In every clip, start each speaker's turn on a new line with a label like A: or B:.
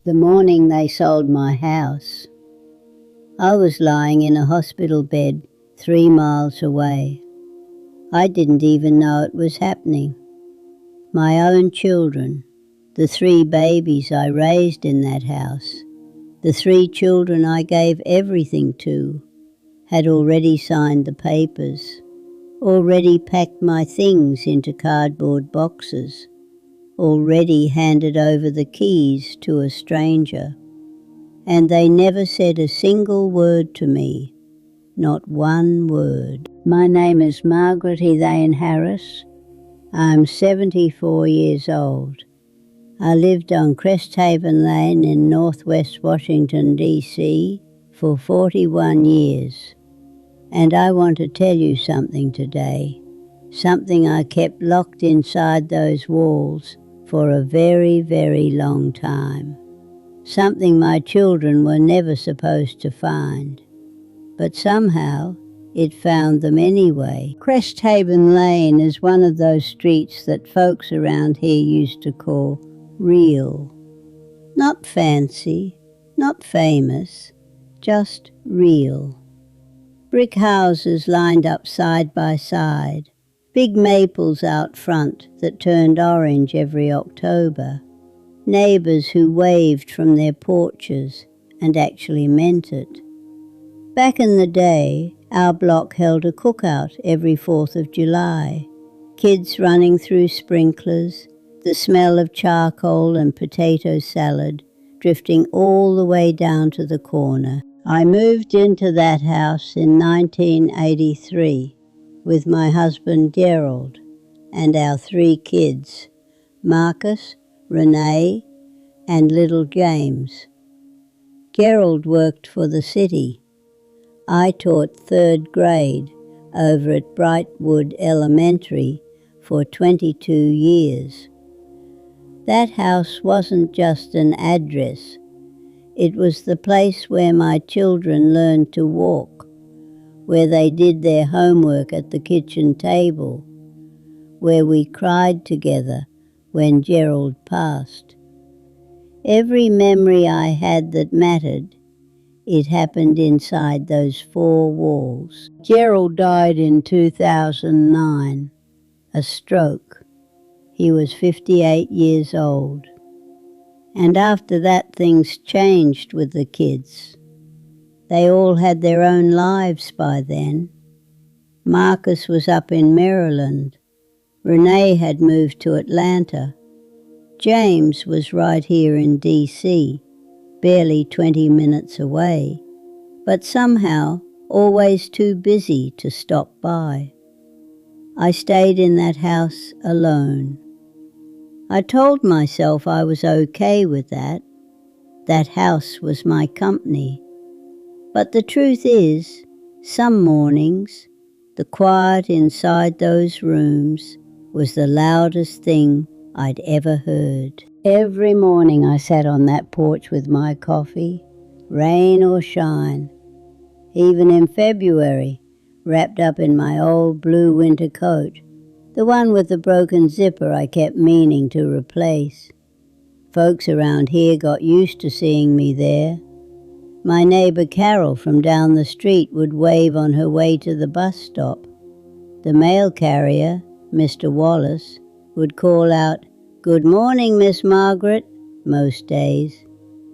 A: The morning they sold my house, I was lying in a hospital bed 3 miles away. I didn't even know it was happening. My own children, the 3 babies I raised in that house, the 3 children I gave everything to, had already signed the papers, already packed my things into cardboard boxes, already handed over the keys to a stranger. And they never said a single word to me, not one word. My name is Margaret Elaine Harris. I'm 74 years old. I lived on Cresthaven Lane in northwest Washington, D.C. for 41 years. And I want to tell you something today, something I kept locked inside those walls for a very, very long time. Something my children were never supposed to find. But somehow it found them anyway. Cresthaven Lane is one of those streets that folks around here used to call real. Not fancy, not famous, just real. Brick houses lined up side by side, big maples out front that turned orange every October, neighbours who waved from their porches and actually meant it. Back in the day, our block held a cookout every 4th of July, kids running through sprinklers, the smell of charcoal and potato salad drifting all the way down to the corner. I moved into that house in 1983 with my husband Gerald and our 3 kids, Marcus, Renee, and little James. Gerald worked for the city. I taught 3rd grade over at Brightwood Elementary for 22 years. That house wasn't just an address. It was the place where my children learned to walk, where they did their homework at the kitchen table, where we cried together when Gerald passed. Every memory I had that mattered, it happened inside those 4 walls. Gerald died in 2009, a stroke. He was 58 years old. And after that, things changed with the kids. They all had their own lives by then. Marcus was up in Maryland. Renee had moved to Atlanta. James was right here in D.C., barely 20 minutes away, but somehow always too busy to stop by. I stayed in that house alone. I told myself I was okay with that. That house was my company. But the truth is, some mornings, the quiet inside those rooms was the loudest thing I'd ever heard. Every morning I sat on that porch with my coffee, rain or shine. Even in February, wrapped up in my old blue winter coat, the one with the broken zipper I kept meaning to replace. Folks around here got used to seeing me there. My neighbour Carol from down the street would wave on her way to the bus stop. The mail carrier, Mr. Wallace, would call out, "Good morning, Miss Margaret," most days.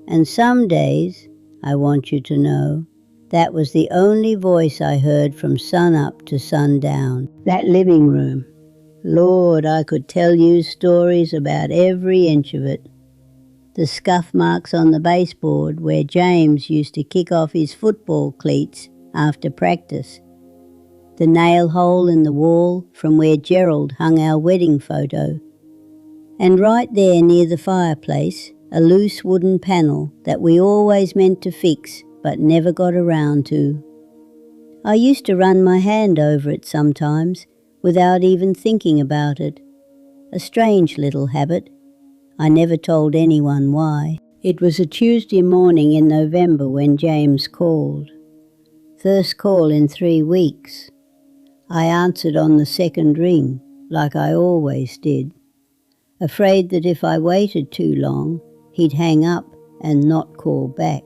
A: And some days, I want you to know, that was the only voice I heard from sun up to sundown. That living room. Lord, I could tell you stories about every inch of it. The scuff marks on the baseboard where James used to kick off his football cleats after practice. The nail hole in the wall from where Gerald hung our wedding photo. And right there near the fireplace, a loose wooden panel that we always meant to fix but never got around to. I used to run my hand over it sometimes, without even thinking about it. A strange little habit. I never told anyone why. It was a Tuesday morning in November when James called. First call in 3 weeks. I answered on the 2nd ring, like I always did, afraid that if I waited too long, he'd hang up and not call back.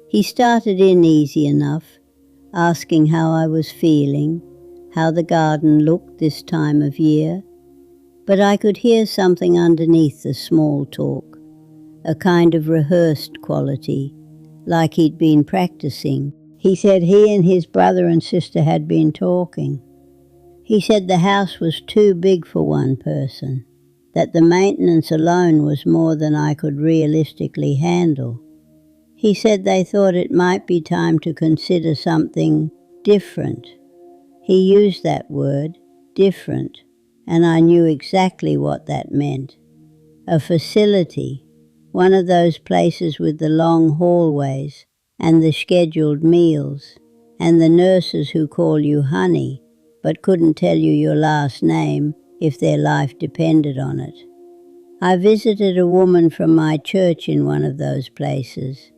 A: He started in easy enough, asking how I was feeling, how the garden looked this time of year, but I could hear something underneath the small talk, a kind of rehearsed quality, like he'd been practicing. He said he and his brother and sister had been talking. He said the house was too big for one person, that the maintenance alone was more than I could realistically handle. He said they thought it might be time to consider something different. He used that word, different, and I knew exactly what that meant. A facility, one of those places with the long hallways and the scheduled meals and the nurses who call you honey but couldn't tell you your last name if their life depended on it. I visited a woman from my church in one of those places.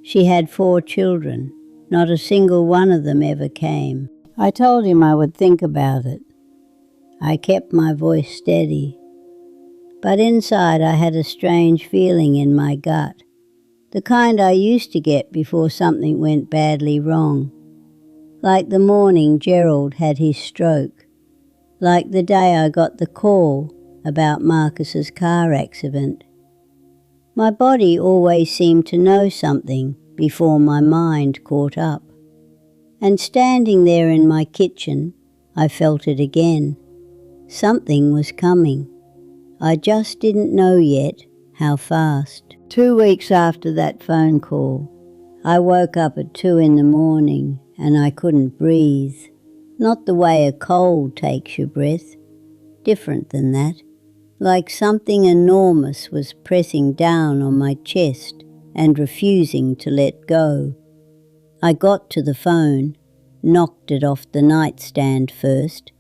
A: She had 4 children. Not a single one of them ever came. I told him I would think about it. I kept my voice steady. But inside I had a strange feeling in my gut, the kind I used to get before something went badly wrong. Like the morning Gerald had his stroke. Like the day I got the call about Marcus's car accident. My body always seemed to know something before my mind caught up. And standing there in my kitchen, I felt it again. Something was coming. I just didn't know yet how fast. 2 weeks after that phone call, I woke up at 2 in the morning and I couldn't breathe. Not the way a cold takes your breath, different than that. Like something enormous was pressing down on my chest and refusing to let go. I got to the phone, knocked it off the nightstand first,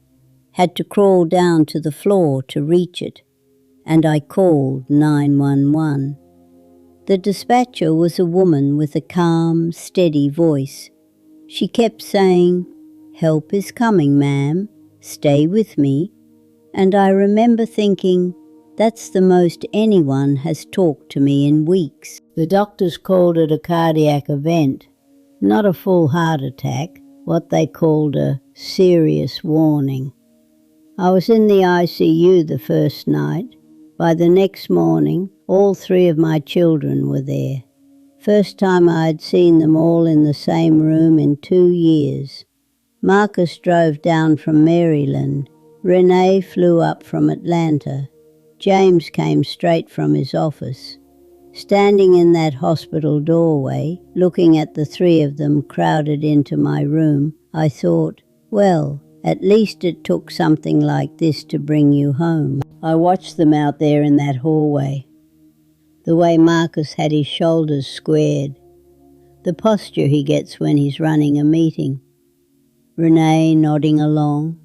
A: had to crawl down to the floor to reach it, and I called 911. The dispatcher was a woman with a calm, steady voice. She kept saying, "Help is coming, ma'am. Stay with me." And I remember thinking, that's the most anyone has talked to me in weeks. The doctors called it a cardiac event, not a full heart attack, what they called a serious warning. I was in the ICU the first night. By the next morning, all 3 of my children were there. First time I had seen them all in the same room in 2 years. Marcus drove down from Maryland. Renee flew up from Atlanta. James came straight from his office. Standing in that hospital doorway, looking at the 3 of them crowded into my room, I thought, well, at least it took something like this to bring you home. I watched them out there in that hallway. The way Marcus had his shoulders squared. The posture he gets when he's running a meeting. Renee nodding along.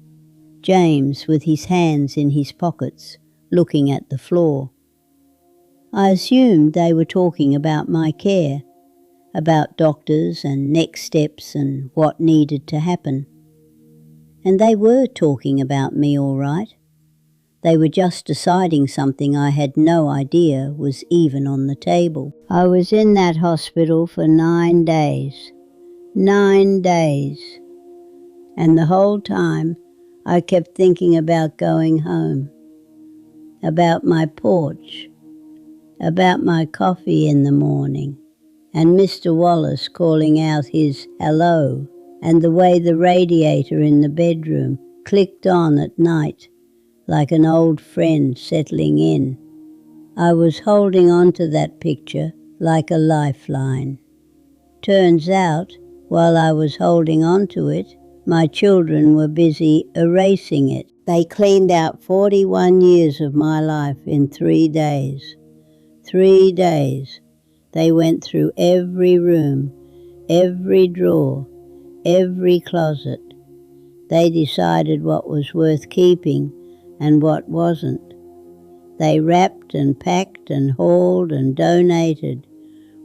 A: James with his hands in his pockets, looking at the floor. I assumed they were talking about my care, about doctors and next steps and what needed to happen. And they were talking about me all right. They were just deciding something I had no idea was even on the table. I was in that hospital for 9 days. 9 days. And the whole time I kept thinking about going home. About my porch. About my coffee in the morning. And Mr. Wallace calling out his hello. And the way the radiator in the bedroom clicked on at night, like an old friend settling in. I was holding on to that picture like a lifeline. Turns out, while I was holding on to it, my children were busy erasing it. They cleaned out 41 years of my life in 3 days. 3 days. They went through every room, every drawer, every closet. They decided what was worth keeping and what wasn't. They wrapped and packed and hauled and donated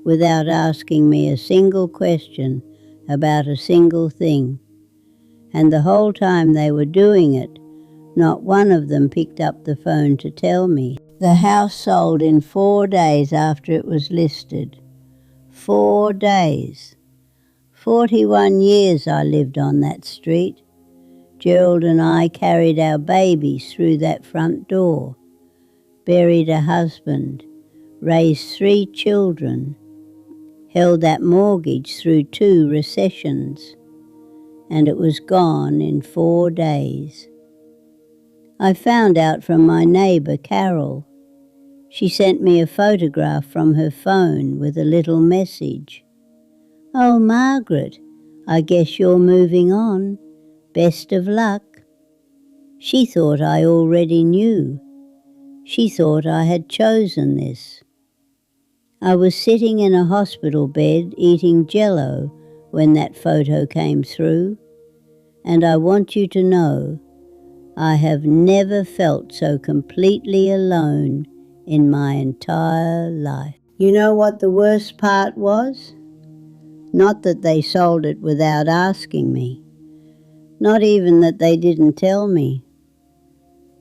A: without asking me a single question about a single thing. And the whole time they were doing it, not one of them picked up the phone to tell me. The house sold in 4 days after it was listed. 4 days. 41 years I lived on that street. Gerald and I carried our babies through that front door, buried a husband, raised 3 children, held that mortgage through 2 recessions, and it was gone in 4 days. I found out from my neighbour Carol. She sent me a photograph from her phone with a little message. "Oh, Margaret, I guess you're moving on. Best of luck." She thought I already knew. She thought I had chosen this. I was sitting in a hospital bed eating Jell-O when that photo came through, and I want you to know I have never felt so completely alone in my entire life. You know what the worst part was? Not that they sold it without asking me. Not even that they didn't tell me.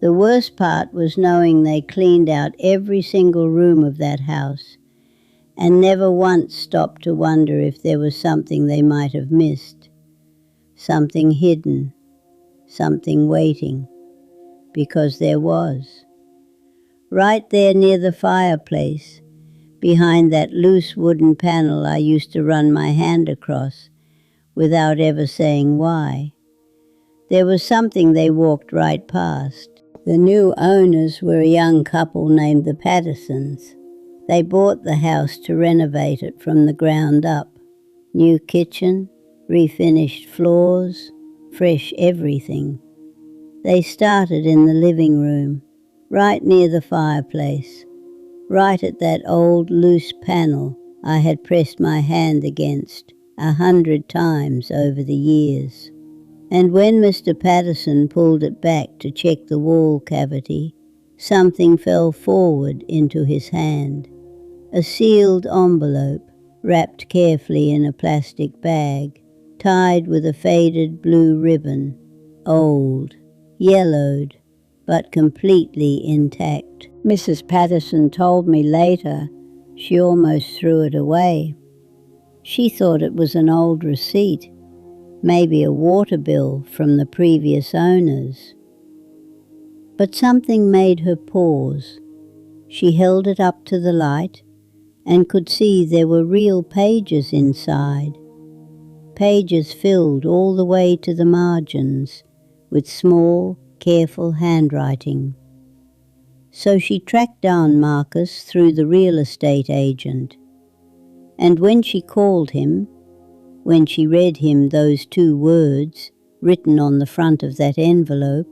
A: The worst part was knowing they cleaned out every single room of that house and never once stopped to wonder if there was something they might have missed, something hidden, something waiting, because there was. Right there near the fireplace, behind that loose wooden panel I used to run my hand across without ever saying why, there was something they walked right past. The new owners were a young couple named the Pattersons. They bought the house to renovate it from the ground up. New kitchen, refinished floors, fresh everything. They started in the living room, right near the fireplace, right at that old loose panel I had pressed my hand against 100 times over the years. And when Mr. Patterson pulled it back to check the wall cavity, something fell forward into his hand. A sealed envelope, wrapped carefully in a plastic bag, tied with a faded blue ribbon, old, yellowed, but completely intact. Mrs. Patterson told me later she almost threw it away. She thought it was an old receipt, maybe a water bill from the previous owners. But something made her pause. She held it up to the light and could see there were real pages inside. Pages filled all the way to the margins with small, careful handwriting. So she tracked down Marcus through the real estate agent, and when she called him, when she read him those 2 words written on the front of that envelope,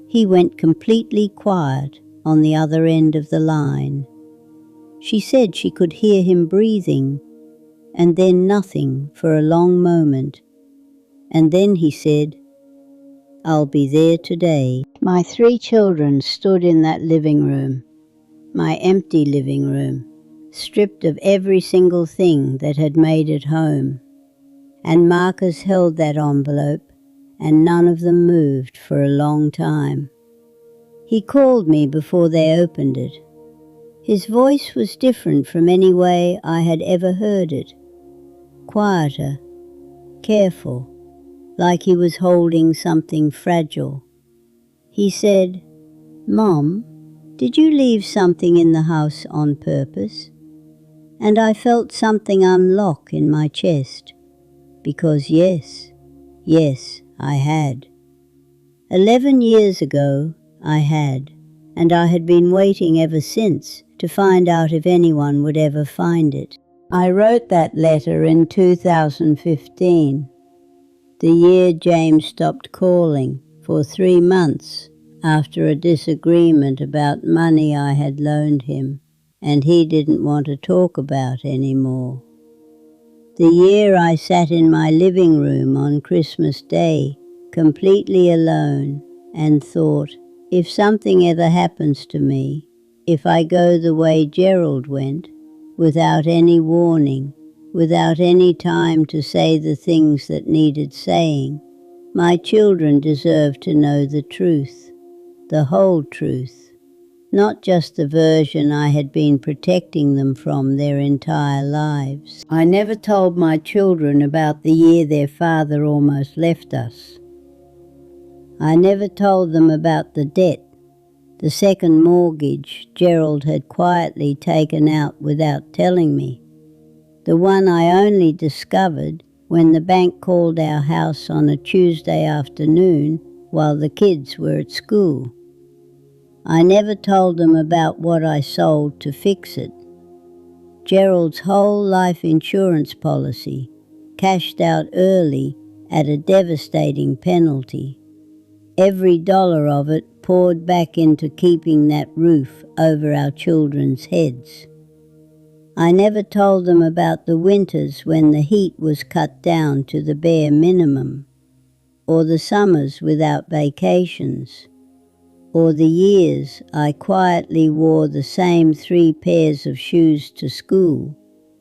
A: he went completely quiet on the other end of the line. She said she could hear him breathing, and then nothing for a long moment, and then he said, "I'll be there today." My 3 children stood in that living room, my empty living room, stripped of every single thing that had made it home. And Marcus held that envelope, and none of them moved for a long time. He called me before they opened it. His voice was different from any way I had ever heard it. Quieter, careful, like he was holding something fragile. He said, "Mom, did you leave something in the house on purpose?" And I felt something unlock in my chest, because yes, I had. 11 years ago, I had, and I had been waiting ever since to find out if anyone would ever find it. I wrote that letter in 2015, the year James stopped calling for 3 months after a disagreement about money I had loaned him and he didn't want to talk about anymore. The year I sat in my living room on Christmas Day, completely alone, and thought, if something ever happens to me, if I go the way Gerald went, without any warning, without any time to say the things that needed saying, my children deserve to know the truth, the whole truth, not just the version I had been protecting them from their entire lives. I never told my children about the year their father almost left us. I never told them about the debt, the second mortgage Gerald had quietly taken out without telling me, the one I only discovered when the bank called our house on a Tuesday afternoon while the kids were at school. I never told them about what I sold to fix it. Gerald's whole life insurance policy, cashed out early at a devastating penalty. Every dollar of it poured back into keeping that roof over our children's heads. I never told them about the winters when the heat was cut down to the bare minimum, or the summers without vacations, or the years I quietly wore the same 3 pairs of shoes to school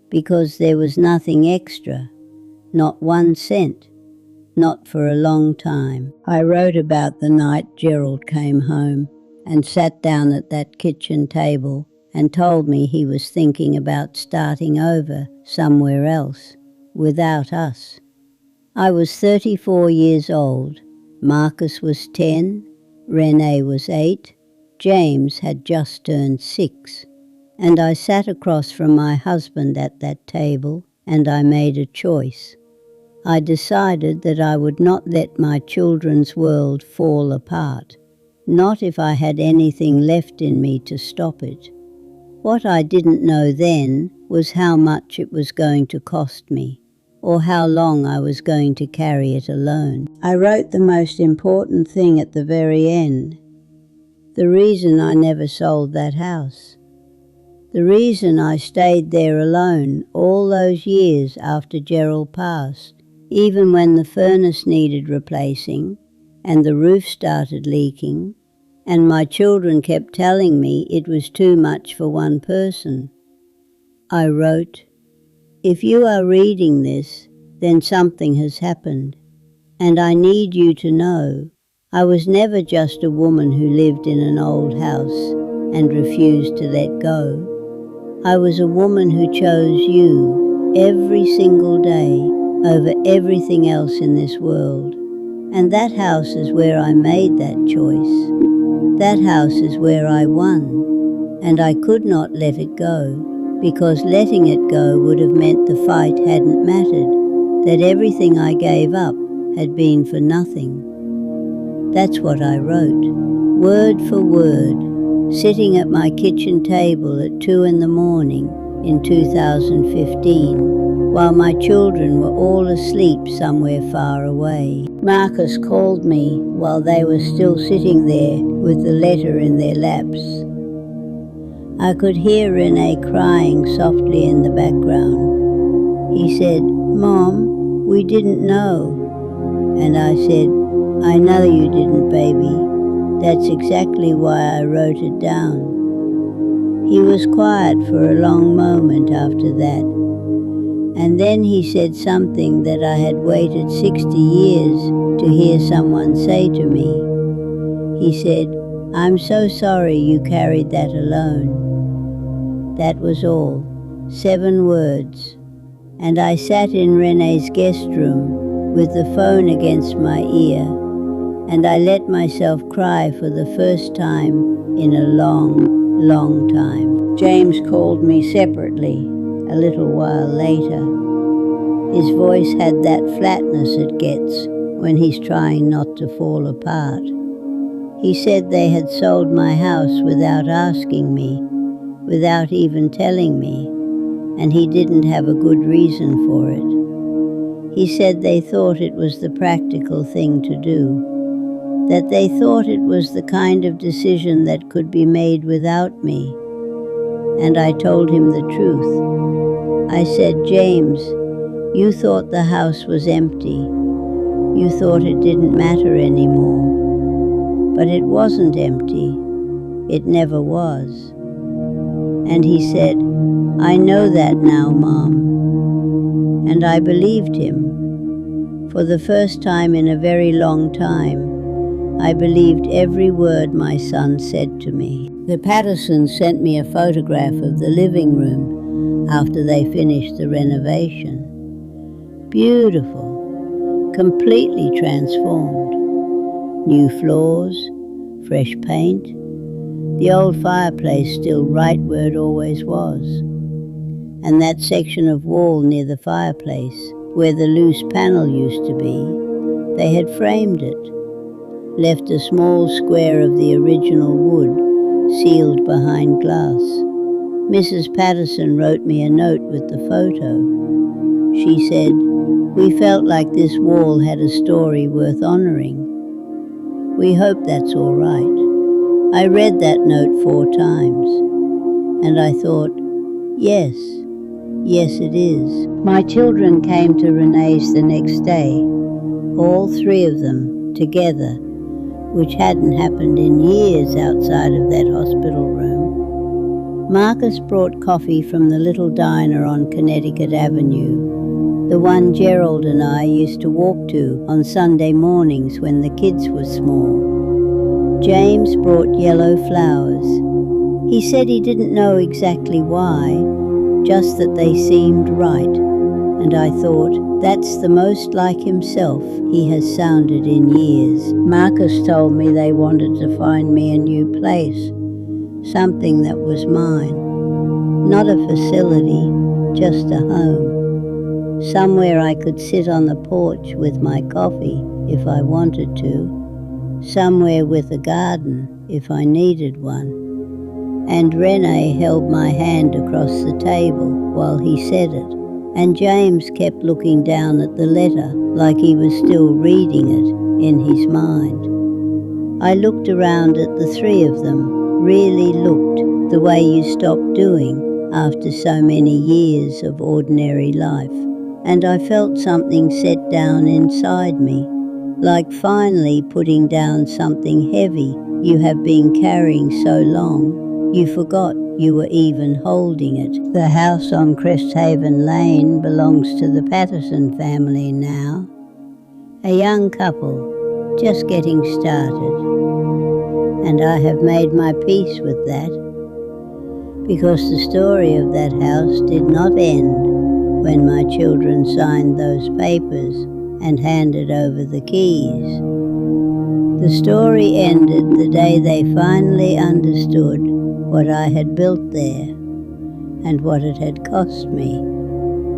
A: because there was nothing extra, not 1 cent. Not for a long time. I wrote about the night Gerald came home and sat down at that kitchen table and told me he was thinking about starting over somewhere else, without us. I was 34 years old. Marcus was 10, Renee was 8, James had just turned 6, and I sat across from my husband at that table and I made a choice. I decided that I would not let my children's world fall apart, not if I had anything left in me to stop it. What I didn't know then was how much it was going to cost me, or how long I was going to carry it alone. I wrote the most important thing at the very end, the reason I never sold that house. The reason I stayed there alone all those years after Gerald passed, even when the furnace needed replacing and the roof started leaking, and my children kept telling me it was too much for one person. I wrote, "If you are reading this, then something has happened, and I need you to know I was never just a woman who lived in an old house and refused to let go. I was a woman who chose you every single day over everything else in this world. And that house is where I made that choice. That house is where I won. And I could not let it go, because letting it go would have meant the fight hadn't mattered, that everything I gave up had been for nothing." That's what I wrote, word for word, sitting at my kitchen table at 2 in the morning in 2015. While my children were all asleep somewhere far away. Marcus called me while they were still sitting there with the letter in their laps. I could hear Renee crying softly in the background. He said, "Mom, we didn't know." And I said, "I know you didn't, baby. That's exactly why I wrote it down." He was quiet for a long moment after that. And then he said something that I had waited 60 years to hear someone say to me. He said, "I'm so sorry you carried that alone." That was all, 7 words. And I sat in Renee's guest room with the phone against my ear, and I let myself cry for the first time in a long, long time. James called me separately a little while later. His voice had that flatness it gets when he's trying not to fall apart. He said they had sold my house without asking me, without even telling me, and he didn't have a good reason for it. He said they thought it was the practical thing to do, that they thought it was the kind of decision that could be made without me. And I told him the truth. I said, "James, you thought the house was empty. You thought it didn't matter anymore. But it wasn't empty. It never was." And he said, "I know that now, Mom." And I believed him. For the first time in a very long time, I believed every word my son said to me. The Pattersons sent me a photograph of the living room after they finished the renovation. Beautiful, completely transformed. New floors, fresh paint, the old fireplace still right where it always was. And that section of wall near the fireplace, where the loose panel used to be, they had framed it, left a small square of the original wood sealed behind glass. Mrs. Patterson wrote me a note with the photo. She said, "We felt like this wall had a story worth honouring. We hope that's all right." I read that note 4 times, and I thought, yes, it is. My children came to Renee's the next day, all 3 of them together, which hadn't happened in years outside of that hospital room. Marcus brought coffee from the little diner on Connecticut Avenue, the one Gerald and I used to walk to on Sunday mornings when the kids were small. James brought yellow flowers. He said he didn't know exactly why, just that they seemed right, and I thought, that's the most like himself he has sounded in years. Marcus told me they wanted to find me a new place, something that was mine. Not a facility, just a home. Somewhere I could sit on the porch with my coffee if I wanted to. Somewhere with a garden if I needed one. And Renee held my hand across the table while he said it, and James kept looking down at the letter like he was still reading it in his mind. I looked around at the 3 of them, really looked the way you stop doing after so many years of ordinary life, and I felt something set down inside me, like finally putting down something heavy you have been carrying so long you forgot you were even holding it. The house on Cresthaven Lane belongs to the Patterson family now, a young couple just getting started, and I have made my peace with that, because the story of that house did not end when my children signed those papers and handed over the keys. The story ended the day they finally understood what I had built there, and what it had cost me,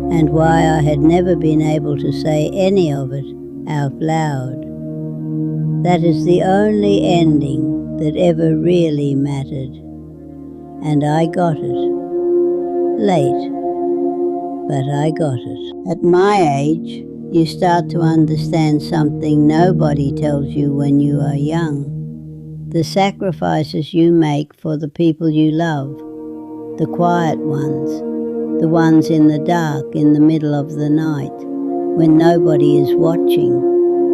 A: and why I had never been able to say any of it out loud. That is the only ending that ever really mattered, and I got it. Late, but I got it. At my age, you start to understand something nobody tells you when you are young. The sacrifices you make for the people you love, the quiet ones, the ones in the dark in the middle of the night, when nobody is watching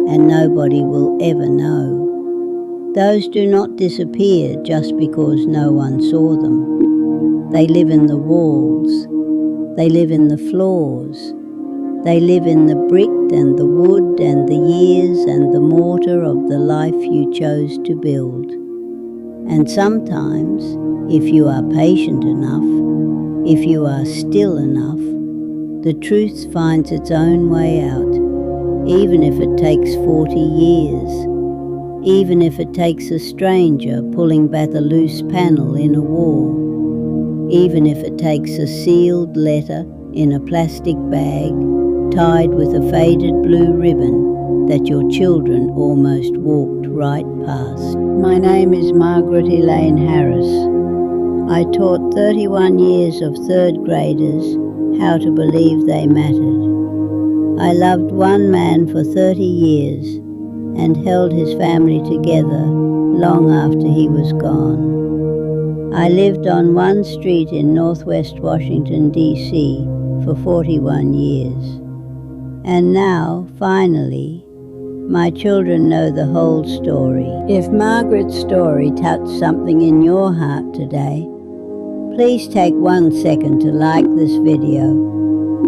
A: and nobody will ever know. Those do not disappear just because no one saw them. They live in the walls, they live in the floors, they live in the brick and the wood and the years and the mortar of the life you chose to build. And sometimes, if you are patient enough, if you are still enough, the truth finds its own way out, even if it takes 40 years, even if it takes a stranger pulling back a loose panel in a wall, even if it takes a sealed letter in a plastic bag tied with a faded blue ribbon that your children almost walked right past. My name is Margaret Elaine Harris. I taught 31 years of 3rd graders how to believe they mattered. I loved one man for 30 years and held his family together long after he was gone. I lived on one street in Northwest Washington, D.C. for 41 years. And now, finally, my children know the whole story. If Margaret's story touched something in your heart today, please take 1 second to like this video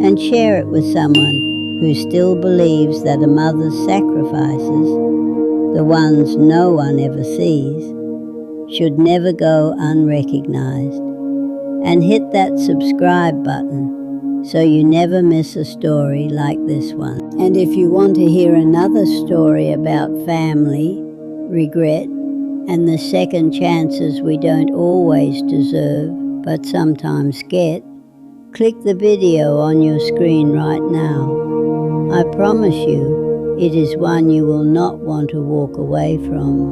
A: and share it with someone who still believes that a mother's sacrifices the ones no one ever sees, should never go unrecognized. And hit that subscribe button so you never miss a story like this one. And if you want to hear another story about family, regret, and the second chances we don't always deserve but sometimes get, click the video on your screen right now. I promise you, it is one you will not want to walk away from.